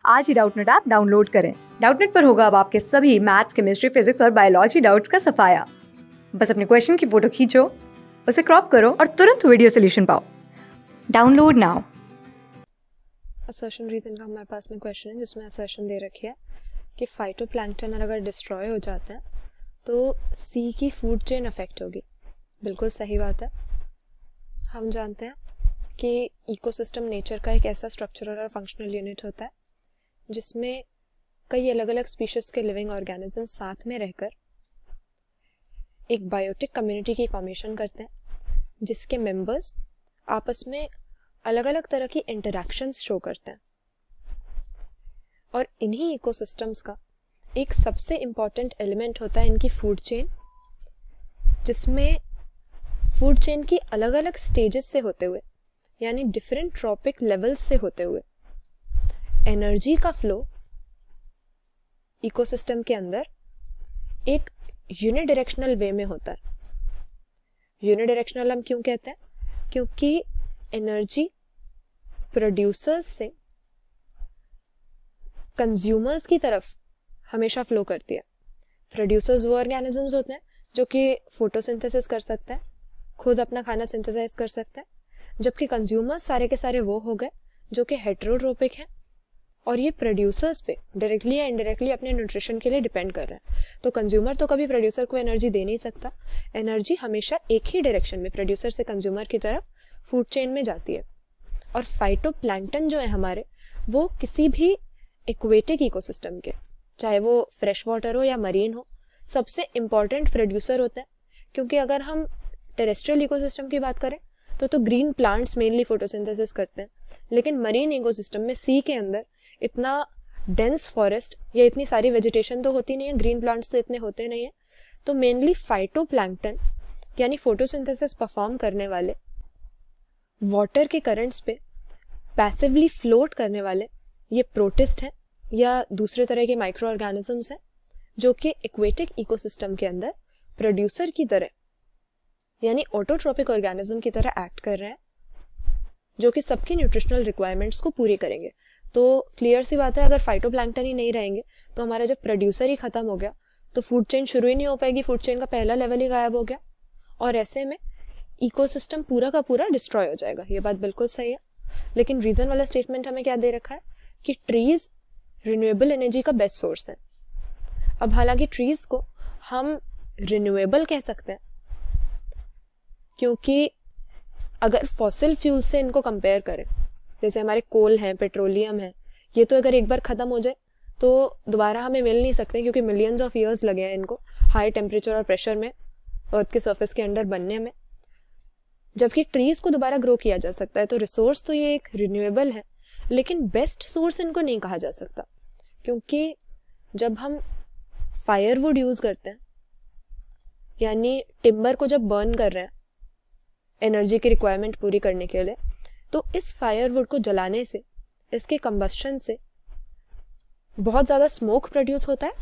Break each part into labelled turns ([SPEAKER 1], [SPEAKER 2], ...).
[SPEAKER 1] आज ही Doubtnut app download करें। Doubtnut पर होगा अब आपके सभी मैथ्स, केमिस्ट्री, फिजिक्स और बायोलॉजी डाउट्स का सफाया। बस अपने क्वेश्चन की फोटो खींचो, उसे क्रॉप करो और तुरंत वीडियो सोल्यूशन पाओ। Download now.
[SPEAKER 2] असर्शन रीजन का हमारे पास में क्वेश्चन है जिसमें असर्शन दे रखी है कि फाइटोप्लैंक्टन अगर डिस्ट्रॉय हो जाता है तो सी की फूड चेन अफेक्ट होगी। बिल्कुल सही बात है। हम जानते हैं कि इकोसिस्टम नेचर का एक ऐसा स्ट्रक्चरल और फंक्शनल यूनिट होता है जिसमें कई अलग अलग स्पीशीज के लिविंग ऑर्गेनिज्म साथ में रहकर एक बायोटिक कम्युनिटी की फॉर्मेशन करते हैं जिसके मेंबर्स आपस में अलग अलग तरह की इंटरैक्शंस शो करते हैं। और इन्हीं इकोसिस्टम्स का एक सबसे इम्पॉर्टेंट एलिमेंट होता है इनकी फूड चेन, जिसमें फूड चेन की अलग अलग स्टेजेस से होते हुए यानी डिफरेंट ट्रॉपिक लेवल्स से होते हुए एनर्जी का फ्लो इकोसिस्टम के अंदर एक यूनिडायरेक्शनल वे में होता है। यूनिडायरेक्शनल हम क्यों कहते हैं? क्योंकि एनर्जी प्रोड्यूसर्स से कंज्यूमर्स की तरफ हमेशा फ्लो करती है। प्रोड्यूसर्स वो ऑर्गेनिजम्स होते हैं जो कि फोटोसिंथेसिस कर सकते हैं, खुद अपना खाना सिंथेसाइज कर सकते हैं, जबकि कंज्यूमर्स सारे के सारे वो हो गए जो कि हेटेरोट्रोपिक हैं और ये प्रोड्यूसर्स पे डायरेक्टली या इनडायरेक्टली अपने न्यूट्रिशन के लिए डिपेंड कर रहे हैं। तो कंज्यूमर तो कभी प्रोड्यूसर को एनर्जी दे नहीं सकता। एनर्जी हमेशा एक ही डायरेक्शन में प्रोड्यूसर से कंज्यूमर की तरफ फूड चेन में जाती है। और फाइटोप्लैंक्टन जो है हमारे, वो किसी भी एक्वेटिक इकोसिस्टम के, चाहे वो फ्रेश वाटर हो या मरीन हो, सबसे इम्पॉर्टेंट प्रोड्यूसर होते हैं। क्योंकि अगर हम टेरेस्ट्रियल इकोसिस्टम की बात करें तो ग्रीन प्लांट्स मेनली फोटोसिंथेसिस करते हैं, लेकिन मरीन इकोसिस्टम में सी के अंदर इतना डेंस फॉरेस्ट या इतनी सारी वेजिटेशन तो होती नहीं है, ग्रीन प्लांट्स तो इतने होते नहीं है। तो मेनली फाइटोप्लैंक्टन यानी फोटोसिंथेसिस परफॉर्म करने वाले, वाटर के करंट्स पे पैसिवली फ्लोट करने वाले ये प्रोटिस्ट हैं या दूसरे तरह के माइक्रो ऑर्गेनिजम्स हैं जो कि एक्वेटिक इकोसिस्टम के अंदर प्रोड्यूसर की तरह यानी ऑटोट्रोपिक ऑर्गेनिज्म की तरह एक्ट कर रहे हैं, जो कि सबकी न्यूट्रिशनल रिक्वायरमेंट्स को पूरी करेंगे। तो क्लियर सी बात है, अगर फाइटोप्लैंक्टन ही नहीं रहेंगे तो हमारा जब प्रोड्यूसर ही खत्म हो गया तो फूड चेन शुरू ही नहीं हो पाएगी, फूड चेन का पहला लेवल ही गायब हो गया और ऐसे में इकोसिस्टम पूरा का पूरा डिस्ट्रॉय हो जाएगा। ये बात बिल्कुल सही है। लेकिन रीजन वाला स्टेटमेंट हमें क्या दे रखा है कि ट्रीज रिन्यूएबल एनर्जी का बेस्ट सोर्स है। अब हालांकि ट्रीज को हम रिन्यूएबल कह सकते हैं क्योंकि अगर फॉसिल फ्यूल से इनको कंपेयर करें, जैसे हमारे कोल हैं, पेट्रोलियम है, ये तो अगर एक बार ख़त्म हो जाए तो दोबारा हमें मिल नहीं सकते क्योंकि मिलियंस ऑफ ईयर्स लगे हैं इनको हाई टेम्परेचर और प्रेशर में अर्थ के सरफेस के अंडर बनने में। जबकि ट्रीज को दोबारा ग्रो किया जा सकता है। तो रिसोर्स तो ये एक रिन्यूएबल है, लेकिन बेस्ट सोर्स इनको नहीं कहा जा सकता क्योंकि जब हम फायरवुड यूज़ करते हैं यानी टिम्बर को जब बर्न कर रहे हैं एनर्जी की रिक्वायरमेंट पूरी करने के लिए, तो इस फायरवुड को जलाने से, इसके कंबस्शन से बहुत ज़्यादा स्मोक प्रोड्यूस होता है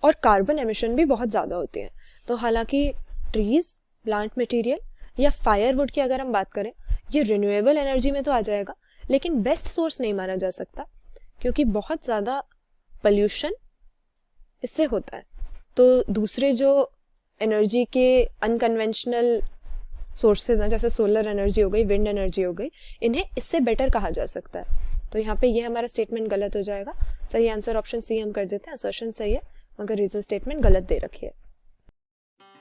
[SPEAKER 2] और कार्बन एमिशन भी बहुत ज़्यादा होती है। तो हालांकि ट्रीज, प्लांट मटेरियल या फायरवुड की अगर हम बात करें, ये रिन्यूएबल एनर्जी में तो आ जाएगा, लेकिन बेस्ट सोर्स नहीं माना जा सकता क्योंकि बहुत ज़्यादा पोल्यूशन इससे होता है। तो दूसरे जो एनर्जी के अनकन्वेंशनल सोर्सेज हैं, जैसे सोलर एनर्जी हो गई, विंड एनर्जी हो गई, इन्हें इससे बेटर कहा जा सकता है। तो यहाँ पे ये हमारा स्टेटमेंट गलत हो जाएगा। सही आंसर ऑप्शन सी हम कर देते हैं। असर्शन सही है मगर रीजन स्टेटमेंट गलत दे रखी है।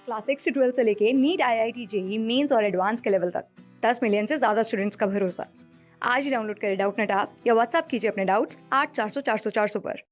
[SPEAKER 1] क्लास 6 से 12 से लेके नीट, IIT, JEE मेंस और एडवांस के लेवल तक 10 मिलियन से ज़्यादा स्टूडेंट्स का भरोसा। आज ही डाउनलोड करें डाउटनेट ऐप या व्हाट्सएप कीजिए अपने डाउट्स 8400 400 400 पर।